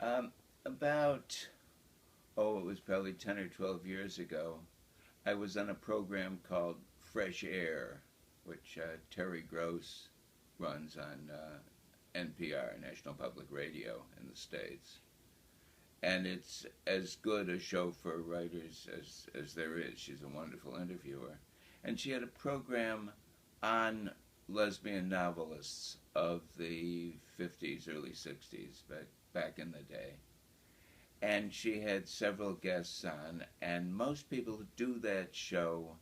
Um, about, oh, it was probably 10 or 12 years ago, I was on a program called Fresh Air, which Terry Gross runs on NPR, National Public Radio in the States. And it's as good a show for writers as there is. She's a wonderful interviewer. And she had a program on lesbian novelists of the 50s, early 60s, back in the day. And she had several guests on, and most people do that show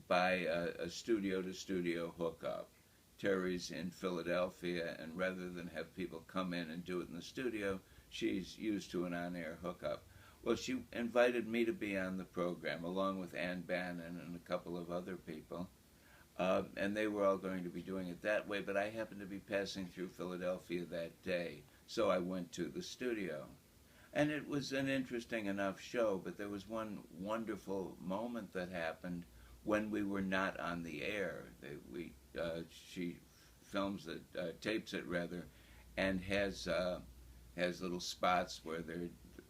by a studio-to-studio hookup. Terry's in Philadelphia, and rather than have people come in and do it in the studio, she's used to an on-air hookup. Well, she invited me to be on the program, along with Ann Bannon and a couple of other people, and they were all going to be doing it that way, but I happened to be passing through Philadelphia that day, so I went to the studio. And it was an interesting enough show, but there was one wonderful moment that happened when we were not on the air. She films it, tapes it rather, and has little spots where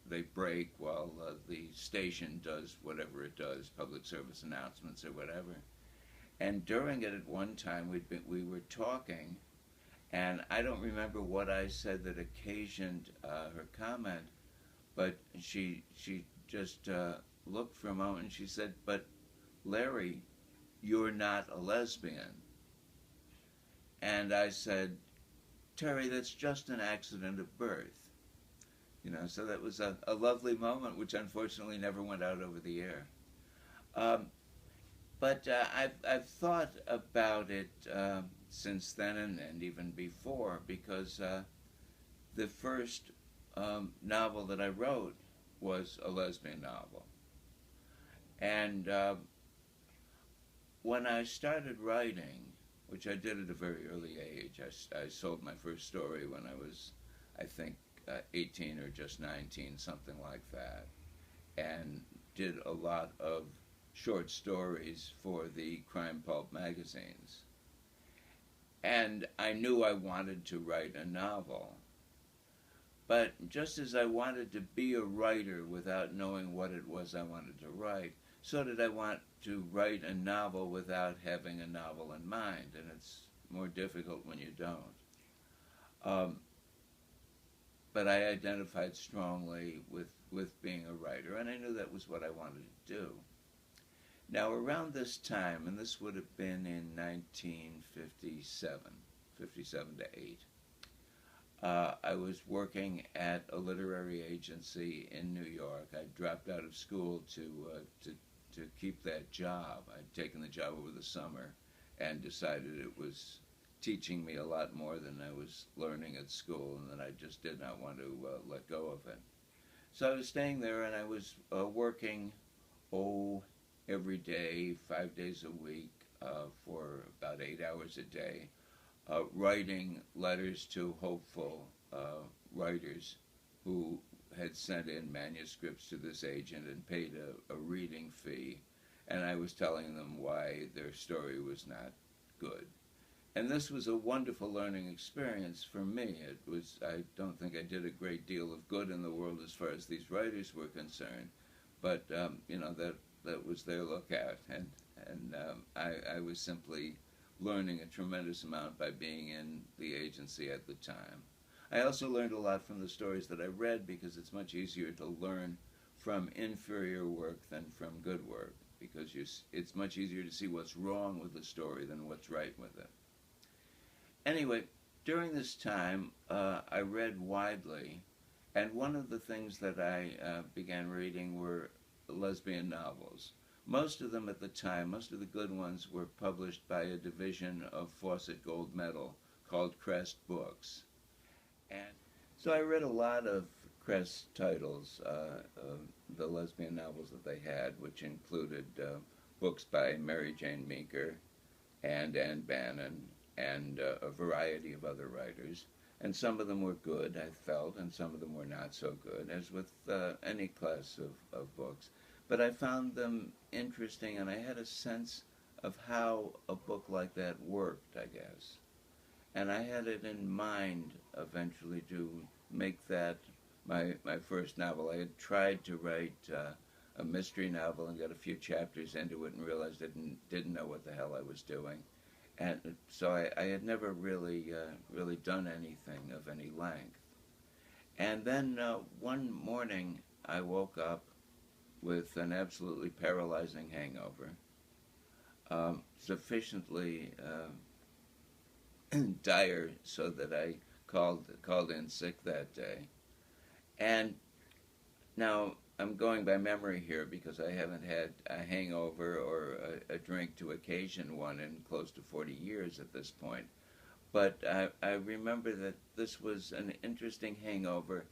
they break while the station does whatever it does, public service announcements or whatever. And during it, at one time, we were talking, and I don't remember what I said that occasioned her comment, but she just looked for a moment and she said, "But Larry, you're not a lesbian." And I said, "Terry, that's just an accident of birth." So that was a lovely moment, which unfortunately never went out over the air. But I've thought about it since then and even before, because the first novel that I wrote was a lesbian novel. And when I started writing, which I did at a very early age, I sold my first story when I was, I think, 18 or just 19, something like that, and did a lot of short stories for the crime pulp magazines. And I knew I wanted to write a novel. But just as I wanted to be a writer without knowing what it was I wanted to write, so did I want to write a novel without having a novel in mind, and it's more difficult when you don't. But I identified strongly with being a writer, and I knew that was what I wanted to do. Now, around this time, and this would have been in 1957, 57 to 8, I was working at a literary agency in New York. I dropped out of school to keep that job. I'd taken the job over the summer and decided it was teaching me a lot more than I was learning at school, and that I just did not want to let go of it. So I was staying there, and I was working, every day, 5 days a week, for about 8 hours a day, writing letters to hopeful writers who had sent in manuscripts to this agent and paid a reading fee, and I was telling them why their story was not good. And this was a wonderful learning experience for me. I don't think I did a great deal of good in the world as far as these writers were concerned, but that was their lookout, and I was simply learning a tremendous amount by being in the agency at the time. I also learned a lot from the stories that I read, because it's much easier to learn from inferior work than from good work, because it's much easier to see what's wrong with the story than what's right with it. Anyway, during this time, I read widely, and one of the things that I began reading were lesbian novels. Most of them at the time, most of the good ones, were published by a division of Fawcett Gold Medal called Crest Books. And so I read a lot of Crest titles, the lesbian novels that they had, which included books by Mary Jane Meeker and Ann Bannon and a variety of other writers. And some of them were good, I felt, and some of them were not so good, as with any class of books. But I found them interesting, and I had a sense of how a book like that worked, I guess. and I had it in mind eventually to make that my first novel. I had tried to write a mystery novel and got a few chapters into it and realized I didn't know what the hell I was doing. And so I had never really done anything of any length. And then one morning I woke up with an absolutely paralyzing hangover, sufficiently dire so that I called in sick that day. And now I'm going by memory here because I haven't had a hangover or a drink to occasion one in close to 40 years at this point. But I remember that this was an interesting hangover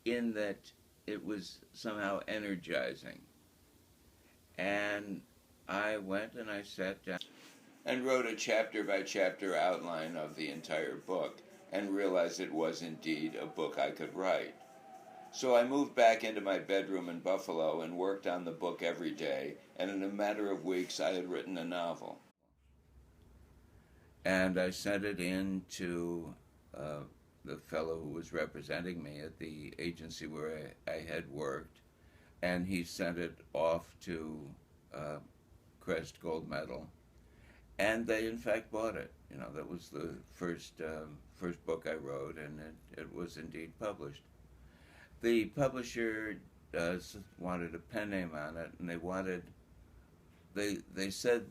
in that it was somehow energizing. And I went and I sat down and wrote a chapter-by-chapter outline of the entire book and realized it was indeed a book I could write. So I moved back into my bedroom in Buffalo and worked on the book every day, and in a matter of weeks I had written a novel. And I sent it in to the fellow who was representing me at the agency where I had worked, and he sent it off to Crest Gold Medal, and they in fact bought it. You know, that was the first book I wrote, and it was indeed published. The publisher wanted a pen name on it, and they said,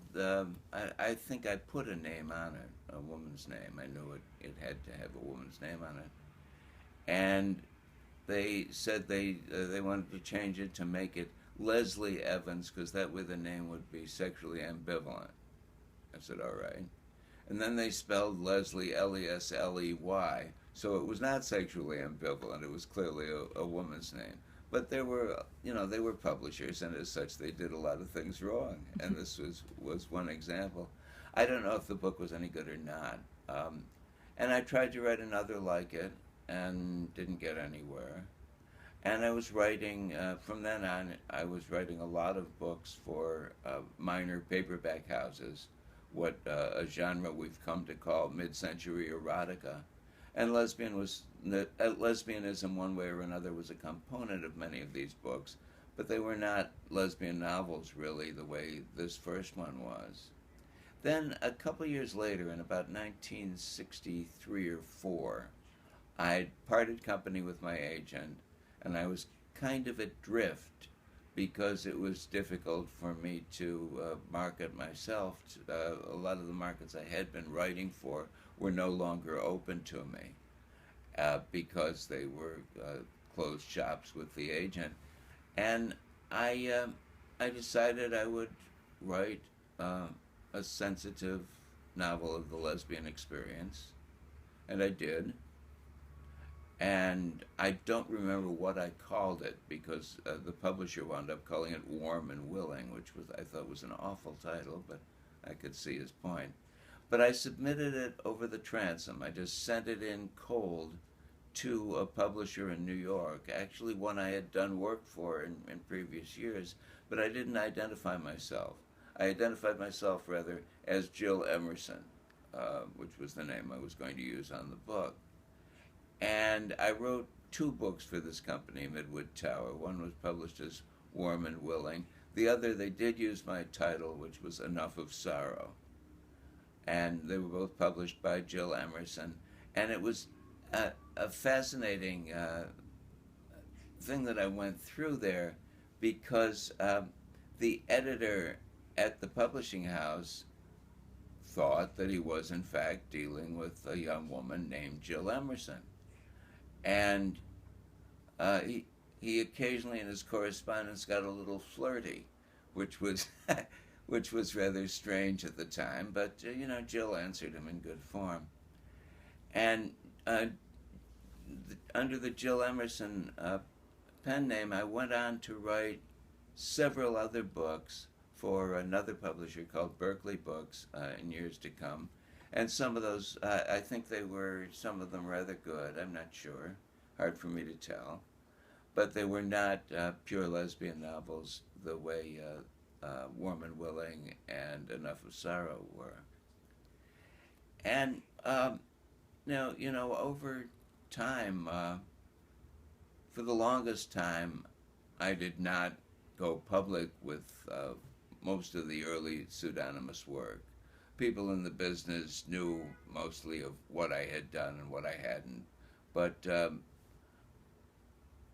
I think I put a name on it, a woman's name. I knew it had to have a woman's name on it. And they said they wanted to change it to make it Leslie Evans, because that way the name would be sexually ambivalent. I said, all right. And then they spelled Leslie, L-E-S-L-E-Y, so it was not sexually ambivalent. It was clearly a woman's name. But they were publishers, and as such, they did a lot of things wrong. And this was one example. I don't know if the book was any good or not. And I tried to write another like it, and didn't get anywhere. And I was writing, from then on, I was writing a lot of books for minor paperback houses, what a genre we've come to call mid-century erotica. And lesbianism, one way or another, was a component of many of these books, but they were not lesbian novels, really, the way this first one was. Then, a couple years later, in about 1963 or 4, I parted company with my agent, and I was kind of adrift because it was difficult for me to market myself. A lot of the markets I had been writing for were no longer open to me because they were closed shops with the agent. And I decided I would write a sensitive novel of the lesbian experience, and I did. And I don't remember what I called it because the publisher wound up calling it Warm and Willing, which I thought was an awful title, but I could see his point. But I submitted it over the transom. I just sent it in cold to a publisher in New York, actually one I had done work for in previous years, but I didn't identify myself. I identified myself, rather, as Jill Emerson, which was the name I was going to use on the book. And I wrote 2 books for this company, Midwood Tower. One was published as Warm and Willing. The other, they did use my title, which was Enough of Sorrow. And they were both published by Jill Emerson. And it was a fascinating thing that I went through there because the editor at the publishing house thought that he was, in fact, dealing with a young woman named Jill Emerson. And he occasionally in his correspondence got a little flirty, which was rather strange at the time, but Jill answered him in good form. And under the Jill Emerson pen name, I went on to write several other books for another publisher called Berkeley Books in years to come. And some of those, I think some of them rather good, I'm not sure, hard for me to tell. But they were not pure lesbian novels the way Warm and Willing and Enough of Sorrow were. And Now, over time, for the longest time, I did not go public with most of the early pseudonymous work. People in the business knew mostly of what I had done and what I hadn't, but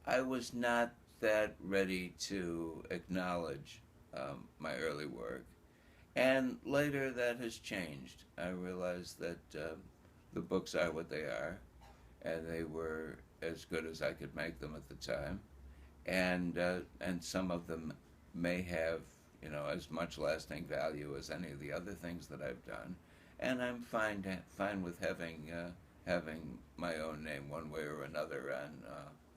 I was not that ready to acknowledge my early work. And later that has changed. I realized that the books are what they are, and they were as good as I could make them at the time. And some of them may have, as much lasting value as any of the other things that I've done. And I'm fine with having my own name one way or another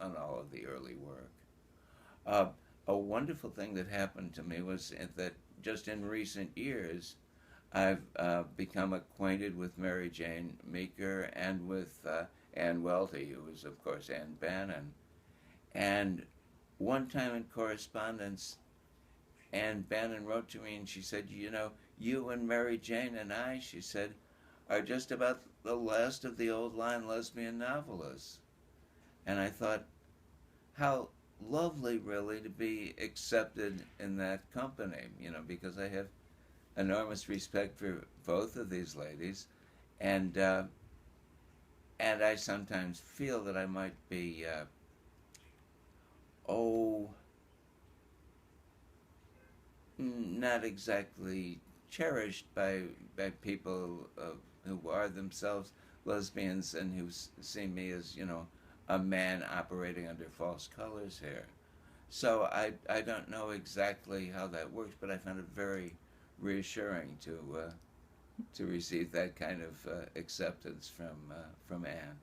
on all of the early work. Uh, a wonderful thing that happened to me was that just in recent years, I've become acquainted with Mary Jane Meeker and with Ann Welty, who is, of course, Ann Bannon. And one time in correspondence, Ann Bannon wrote to me and she said, you and Mary Jane and I, she said, are just about the last of the old line lesbian novelists. And I thought, how lovely, really, to be accepted in that company, because I have enormous respect for both of these ladies, and I sometimes feel that I might be, not exactly cherished by people who are themselves lesbians and who see me as, a man operating under false colors here. So I don't know exactly how that works, but I found it very reassuring to receive that kind of acceptance from Anne.